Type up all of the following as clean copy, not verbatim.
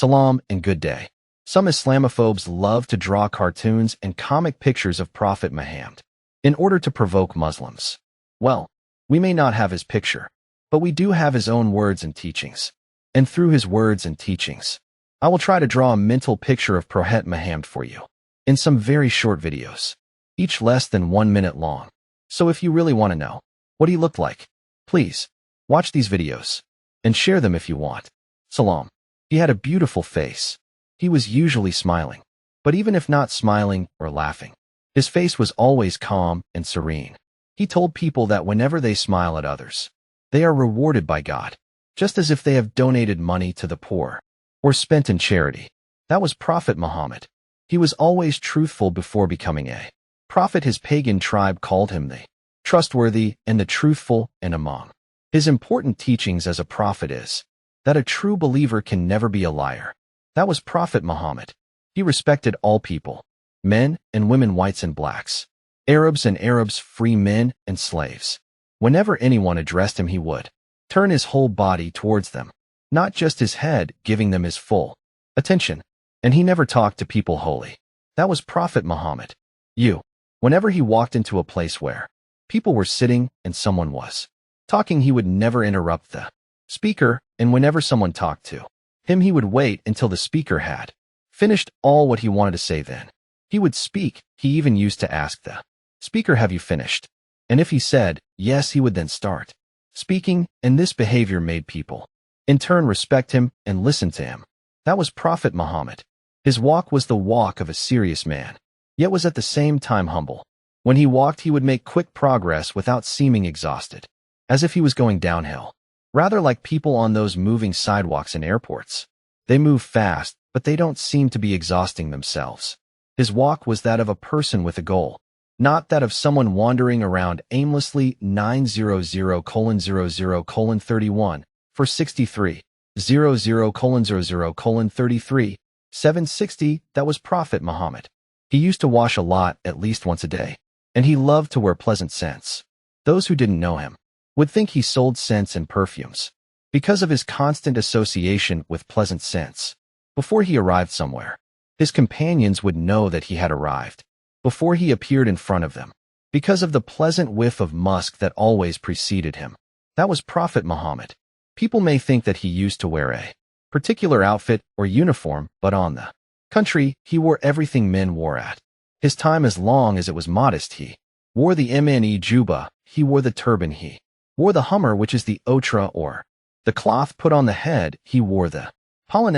Salam and good day. Some Islamophobes love to draw cartoons and comic pictures of Prophet Muhammad in order to provoke Muslims. Well, we may not have his picture, but we do have his own words and teachings. And through his words and teachings, I will try to draw a mental picture of Prophet Muhammad for you in some very short videos, each less than 1 minute long. So if you really want to know what he looked like, please watch these videos and share them if you want. Salam. He had a beautiful face. He was usually smiling, but even if not smiling or laughing, his face was always calm and serene. He told people that whenever they smile at others, they are rewarded by God, just as if they have donated money to the poor or spent in charity. That was Prophet Muhammad. He was always truthful before becoming a prophet. His pagan tribe called him the trustworthy and the truthful, and among his important teachings as a prophet is that a true believer can never be a liar. That was Prophet Muhammad. He respected all people, men and women, whites and blacks, Arabs, free men and slaves. Whenever anyone addressed him, he would turn his whole body towards them, not just his head, giving them his full attention. And he never talked to people wholly. That was Prophet Muhammad. Whenever he walked into a place where people were sitting and someone was talking, he would never interrupt the speaker, and whenever someone talked to him, he would wait until the speaker had finished all what he wanted to say. Then he would speak. He even used to ask the speaker, "Have you finished?" And if he said yes, he would then start speaking, and this behavior made people in turn respect him and listen to him. That was Prophet Muhammad. His walk was the walk of a serious man, yet was at the same time humble. When he walked, he would make quick progress without seeming exhausted, as if he was going downhill. Rather like people on those moving sidewalks in airports. They move fast, but they don't seem to be exhausting themselves. His walk was that of a person with a goal, not that of someone wandering around aimlessly. 900:00:31 for 63 00:00:33 760. That was Prophet Muhammad. He used to wash a lot, at least once a day, and he loved to wear pleasant scents. Those who didn't know him would think he sold scents and perfumes because of his constant association with pleasant scents. Before he arrived somewhere, his companions would know that he had arrived before he appeared in front of them because of the pleasant whiff of musk that always preceded him. That was Prophet Muhammad. People may think that he used to wear a particular outfit or uniform, but on the contrary, he wore everything men wore at his time as long as it was modest. He wore the mne juba, he wore the turban, he wore the hummer, which is the otra or the cloth put on the head, he wore the palin,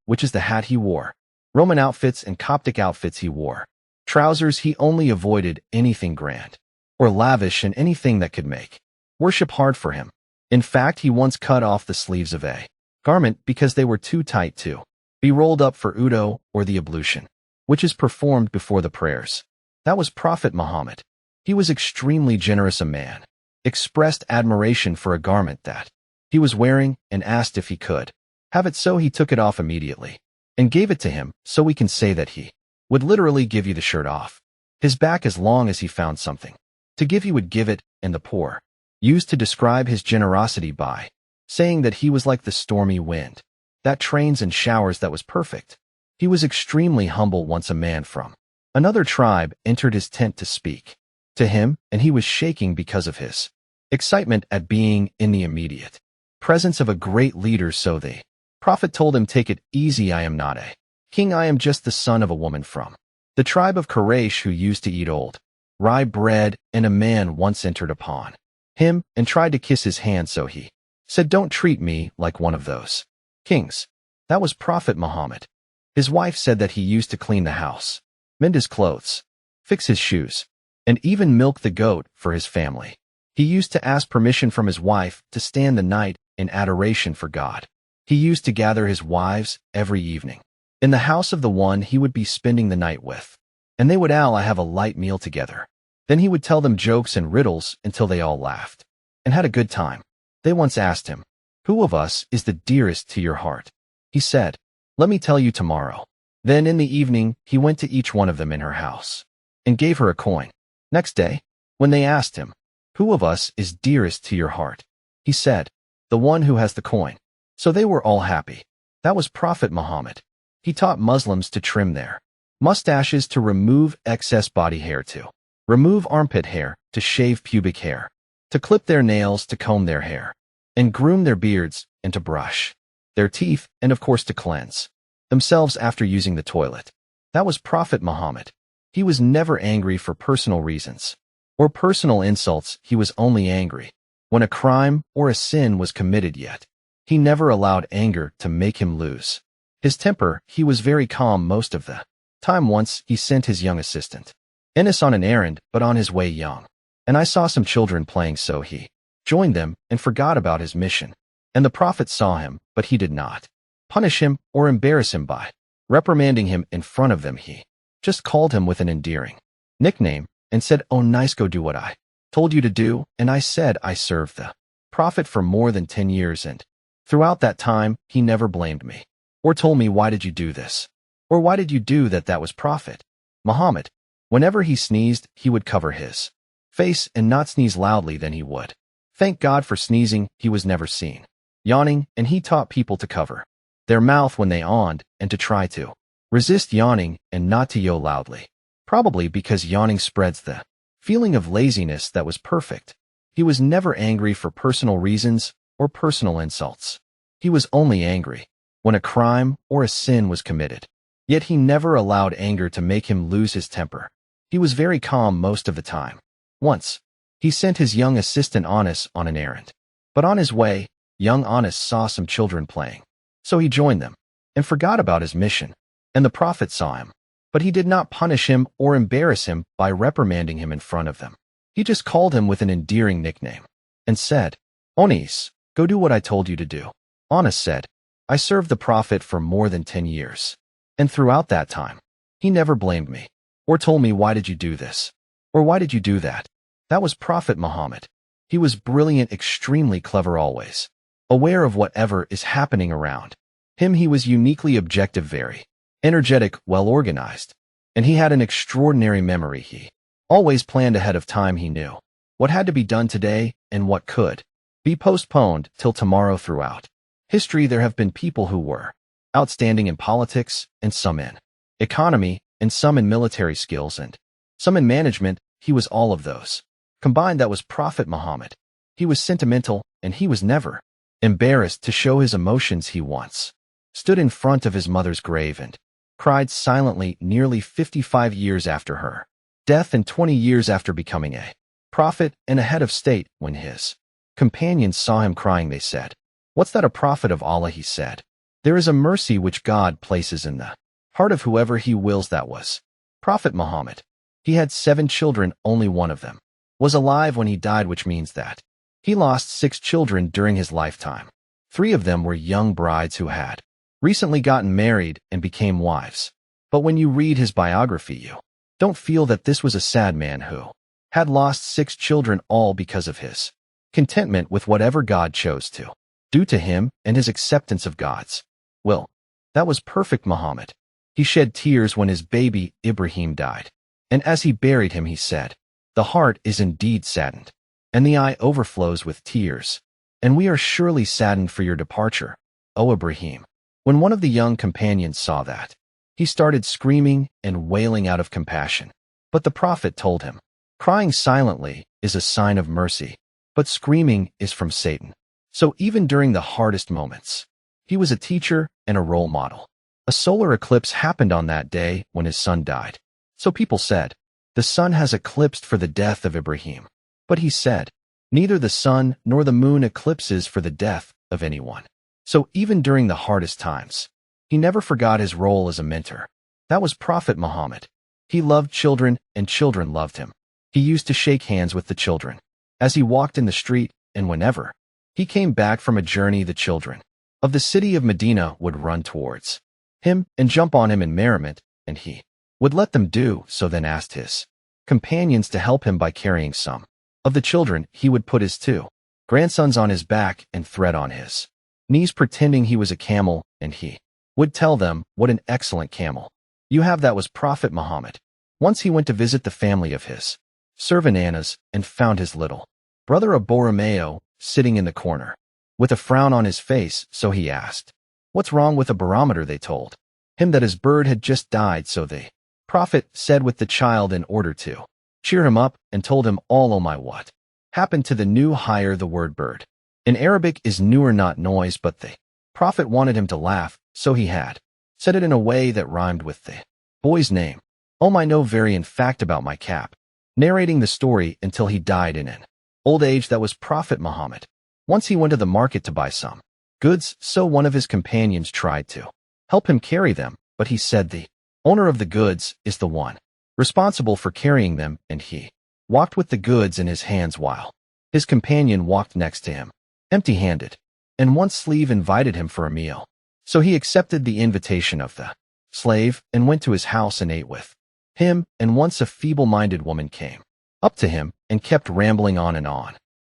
which is the hat he wore. Roman outfits and Coptic outfits he wore. Trousers. He only avoided anything grand or lavish and anything that could make worship hard for him. In fact, he once cut off the sleeves of a garment because they were too tight to be rolled up for Udo, or the ablution, which is performed before the prayers. That was Prophet Muhammad. He was extremely generous. A man expressed admiration for a garment that he was wearing and asked if he could have it, so he took it off immediately and gave it to him, so we can say that he would literally give you the shirt off his back as long as he found something to give, he would give it. And the poor used to describe his generosity by saying that he was like the stormy wind that trains and showers. That was perfect. He was extremely humble. Once a man from another tribe entered his tent to speak to him, and he was shaking because of his excitement at being in the immediate presence of a great leader. So the prophet told him, "Take it easy. I am not a king. I am just the son of a woman from the tribe of Quraysh who used to eat old rye bread." And a man once entered upon him and tried to kiss his hand, so he said, "Don't treat me like one of those kings." That was Prophet Muhammad. His wife said that he used to clean the house, mend his clothes, fix his shoes, and even milk the goat for his family. He used to ask permission from his wife to stand the night in adoration for God. He used to gather his wives every evening in the house of the one he would be spending the night with, and they would all have a light meal together. Then he would tell them jokes and riddles until they all laughed and had a good time. They once asked him, "Who of us is the dearest to your heart?" He said, "Let me tell you tomorrow." Then in the evening, he went to each one of them in her house and gave her a coin. Next day, when they asked him, "Who of us is dearest to your heart?" he said, "The one who has the coin." So they were all happy. That was Prophet Muhammad. He taught Muslims to trim their mustaches, to remove excess body hair, to remove armpit hair, to shave pubic hair, to clip their nails, to comb their hair, and groom their beards, and to brush their teeth, and of course to cleanse themselves after using the toilet. That was Prophet Muhammad. He was never angry for personal reasons or personal insults. He was only angry when a crime or a sin was committed, yet he never allowed anger to make him lose his temper. He was very calm most of the time. Once he sent his young assistant Enes on an errand, but on his way young and I saw some children playing, so he joined them and forgot about his mission. And the Prophet saw him, but he did not punish him or embarrass him by reprimanding him in front of them. He just called him with an endearing nickname and said, "Oh, nice, go do what I told you to do." And I said, I served the Prophet for more than 10 years, and throughout that time, he never blamed me or told me, "Why did you do this?" or "Why did you do that?" That was Prophet Muhammad. Whenever he sneezed, he would cover his face and not sneeze loudly. Then he would thank God for sneezing. He was never seen yawning, and he taught people to cover their mouth when they yawned and to try to resist yawning and not to yawn loudly, probably because yawning spreads the feeling of laziness. That was perfect. He was never angry for personal reasons or personal insults. He was only angry when a crime or a sin was committed. Yet he never allowed anger to make him lose his temper. He was very calm most of the time. Once, he sent his young assistant Anas on an errand. But on his way, young Anas saw some children playing. So he joined them and forgot about his mission. And the Prophet saw him, but he did not punish him or embarrass him by reprimanding him in front of them. He just called him with an endearing nickname and said, "Onis, go do what I told you to do." Anas said, "I served the Prophet for more than 10 years. And throughout that time, he never blamed me or told me, 'Why did you do this?' or 'Why did you do that?'" That was Prophet Muhammad. He was brilliant, extremely clever, always aware of whatever is happening around him. He was uniquely objective, very energetic, well organized, and he had an extraordinary memory. He always planned ahead of time. He knew what had to be done today and what could be postponed till tomorrow. Throughout history, there have been people who were outstanding in politics, and some in economy, and some in military skills, and some in management. He was all of those combined. That was Prophet Muhammad. He was sentimental, and he was never embarrassed to show his emotions. He once stood in front of his mother's grave and cried silently nearly 55 years after her death and 20 years after becoming a prophet and a head of state. When his companions saw him crying, they said, "What's that?" "A prophet of Allah," he said. "There is a mercy which God places in the heart of whoever he wills." That was Prophet Muhammad. He had 7 children, only one of them was alive when he died, which means that he lost 6 children during his lifetime. 3 of them were young brides who had recently gotten married and became wives. But when you read his biography, you don't feel that this was a sad man who had lost 6 children, all because of his contentment with whatever God chose to do to him and his acceptance of God's will. That was perfect Muhammad. He shed tears when his baby Ibrahim died. And as he buried him, he said, "The heart is indeed saddened, and the eye overflows with tears. And we are surely saddened for your departure, O Ibrahim." When one of the young companions saw that, he started screaming and wailing out of compassion. But the Prophet told him, "Crying silently is a sign of mercy, but screaming is from Satan." So even during the hardest moments, he was a teacher and a role model. A solar eclipse happened on that day when his son died. So people said, "The sun has eclipsed for the death of Ibrahim." But he said, "Neither the sun nor the moon eclipses for the death of anyone." So even during the hardest times, he never forgot his role as a mentor. That was Prophet Muhammad. He loved children, and children loved him. He used to shake hands with the children as he walked in the street, and whenever he came back from a journey, the children of the city of Medina would run towards him and jump on him in merriment, and he would let them do so, then asked his companions to help him by carrying some of the children. He would put his 2 grandsons on his back and thread on his knees, pretending he was a camel, and he would tell them, "What an excellent camel you have." That was Prophet Muhammad. Once he went to visit the family of his servant Anas and found his little brother Abu Romeo sitting in the corner with a frown on his face, so he asked, What's wrong with a barometer, they told him that his bird had just died, so the prophet said with the child in order to cheer him up and told him all oh my what happened to the new hire. The word bird in Arabic is nur, not noise, but the prophet wanted him to laugh, so he had said it in a way that rhymed with the boy's name. I know very in fact about my cap, narrating the story until he died in an old age. That was Prophet Muhammad. Once he went to the market to buy some goods, so one of his companions tried to help him carry them, but he said the owner of the goods is the one responsible for carrying them, and he walked with the goods in his hands while his companion walked next to him, empty-handed, and one slave invited him for a meal. So he accepted the invitation of the slave and went to his house and ate with him, and once a feeble-minded woman came up to him and kept rambling on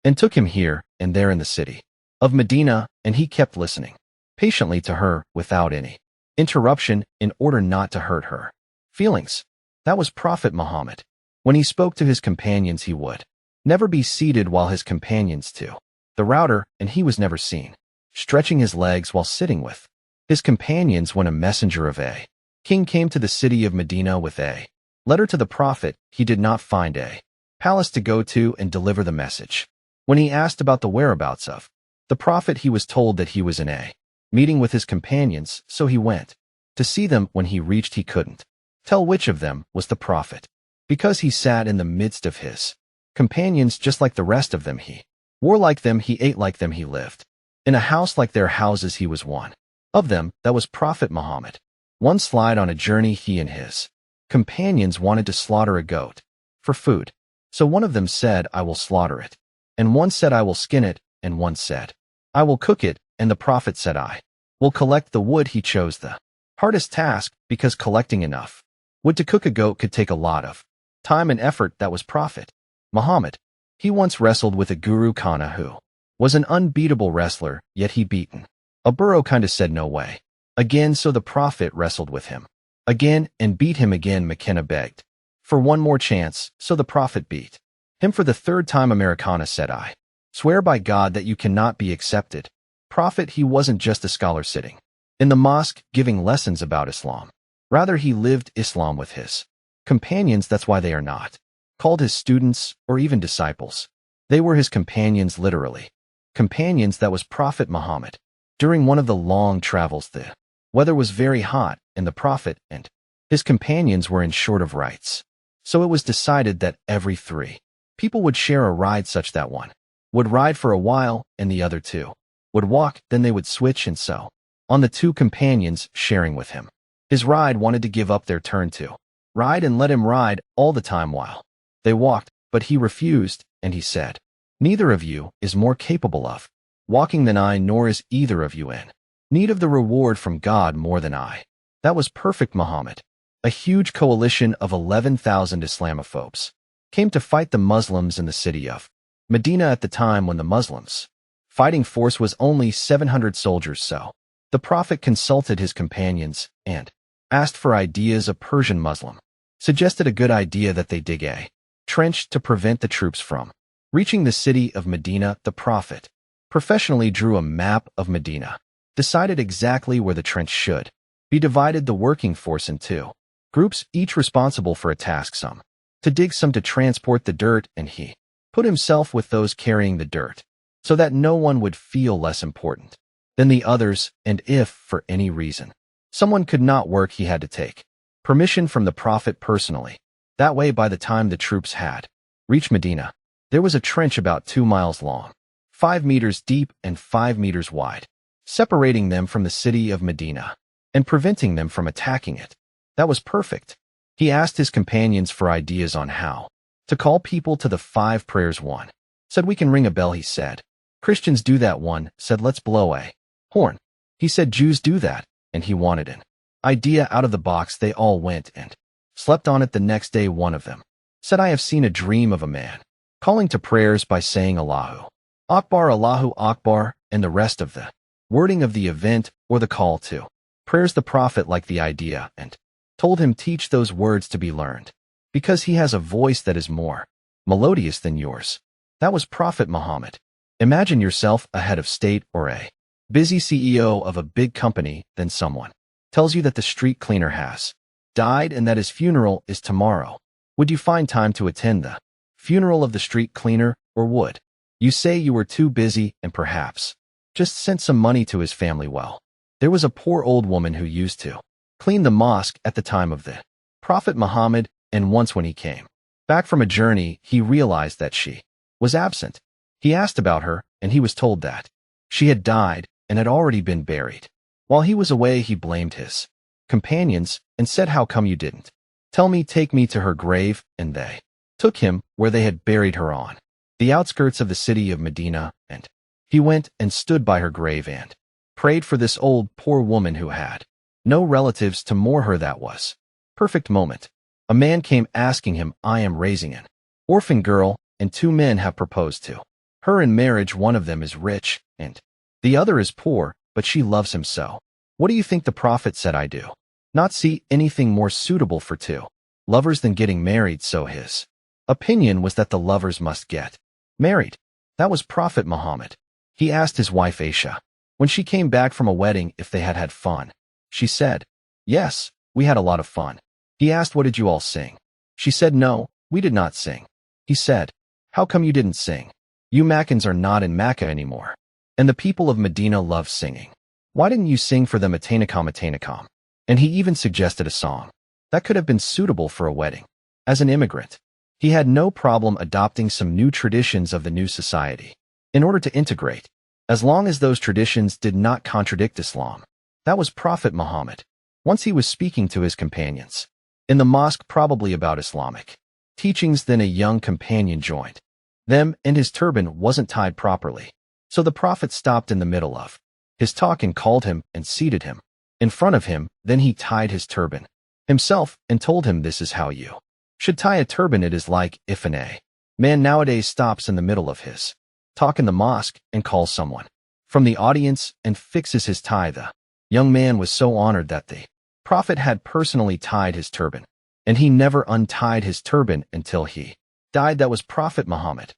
and took him here and there in the city of Medina, and he kept listening patiently to her without any interruption in order not to hurt her feelings. That was Prophet Muhammad. When he spoke to his companions, he would never be seated while his companions to the router, and he was never seen stretching his legs while sitting with his companions. When a messenger of a king came to the city of Medina with a letter to the prophet, he did not find a palace to go to and deliver the message. When he asked about the whereabouts of the prophet, he was told that he was in a meeting with his companions, so he went to see them. When he reached, he couldn't tell which of them was the prophet, because he sat in the midst of his companions just like the rest of them. He wore like them, he ate like them, he lived in a house like their houses. He was one of them. That was Prophet Muhammad. One slide on a journey, he and his companions wanted to slaughter a goat for food. So one of them said, I will slaughter it. And one said, I will skin it. And one said, I will cook it. And the prophet said, I will collect the wood. He chose the hardest task because collecting enough wood to cook a goat could take a lot of time and effort. That was Prophet Muhammad. He once wrestled with a Guru Kana who was an unbeatable wrestler, yet he beaten a burro kinda said no way. Again, so the prophet wrestled with him again and beat him again. McKenna begged for one more chance, so the prophet beat him for the third time. Americana said, I swear by God that you cannot be accepted. Prophet, he wasn't just a scholar sitting in the mosque giving lessons about Islam. Rather, he lived Islam with his companions. That's why they are not called his students or even disciples. They were his companions, literally. Companions. That was Prophet Muhammad. During one of the long travels, the weather was very hot, and the prophet and his companions were in short of rights. So it was decided that every 3 people would share a ride, such that one would ride for a while and the other 2 would walk, then they would switch, and so on. The 2 companions sharing with him his ride wanted to give up their turn to ride and let him ride all the time while they walked, but he refused, and he said, neither of you is more capable of walking than I, nor is either of you in need of the reward from God more than I. That was Perfect Muhammad. A huge coalition of 11,000 Islamophobes came to fight the Muslims in the city of Medina at the time when the Muslims' fighting force was only 700 soldiers. So the prophet consulted his companions and asked for ideas. A Persian Muslim suggested a good idea that they dig a trench to prevent the troops from reaching the city of Medina. The prophet professionally drew a map of Medina, decided exactly where the trench should be, divided the working force in 2 groups, each responsible for a task, some to dig, some to transport the dirt, and he put himself with those carrying the dirt so that no one would feel less important than the others, and if, for any reason, someone could not work, he had to take permission from the prophet personally. That way, by the time the troops had reached Medina, there was a trench about 2 miles long, 5 meters deep and 5 meters wide, separating them from the city of Medina and preventing them from attacking it. That was perfect. He asked his companions for ideas on how to call people to the 5 prayers. One said, we can ring a bell. He said, Christians do that. One said, let's blow a horn. He said, Jews do that, and he wanted an idea out of the box. They all went and slept on it. The next day, one of them said, I have seen a dream of a man calling to prayers by saying Allahu Akbar, and the rest of the wording of the event or the call to prayers. The prophet liked the idea and told him, teach those words to be learned, because he has a voice that is more melodious than yours. That was Prophet Muhammad. Imagine yourself a head of state or a busy CEO of a big company, then someone tells you that the street cleaner has died and that his funeral is tomorrow. Would you find time to attend the funeral of the street cleaner, or would you say you were too busy and perhaps just sent some money to his family? Well, there was a poor old woman who used to clean the mosque at the time of the Prophet Muhammad, and once when he came back from a journey, he realized that she was absent. He asked about her, and he was told that she had died and had already been buried. While he was away, he blamed his companions and said, "How come you didn't tell me? Take me to her grave." And they took him where they had buried her on the outskirts of the city of Medina, and he went and stood by her grave and prayed for this old poor woman who had no relatives to mourn her. That was perfect moment. A man came asking him, "I am raising an orphan girl, and 2 men have proposed to her in marriage. One of them is rich, and the other is poor, but she loves him so. What do you think?" The prophet said, "I do not see anything more suitable for 2 lovers than getting married." So his opinion was that the lovers must get married. That was Prophet Muhammad. He asked his wife Aisha, when she came back from a wedding, if they had had fun. She said, "Yes, we had a lot of fun." He asked, "What did you all sing?" She said, "No, we did not sing." He said, "How come you didn't sing? You Makkans are not in Makkah anymore, and the people of Medina love singing. Why didn't you sing for them Atainakam Atainakam?" And he even suggested a song that could have been suitable for a wedding. As an immigrant, he had no problem adopting some new traditions of the new society in order to integrate, as long as those traditions did not contradict Islam. That was Prophet Muhammad. Once he was speaking to his companions in the mosque, probably about Islamic teachings, then a young companion joined them, and his turban wasn't tied properly. So the prophet stopped in the middle of his talk and called him and seated him in front of him. Then he tied his turban himself and told him, "This is how you should tie a turban." It is like if a man nowadays stops in the middle of his talk in the mosque and calls someone from the audience and fixes his tie. The young man was so honored that the prophet had personally tied his turban, and he never untied his turban until he died. That was Prophet Muhammad.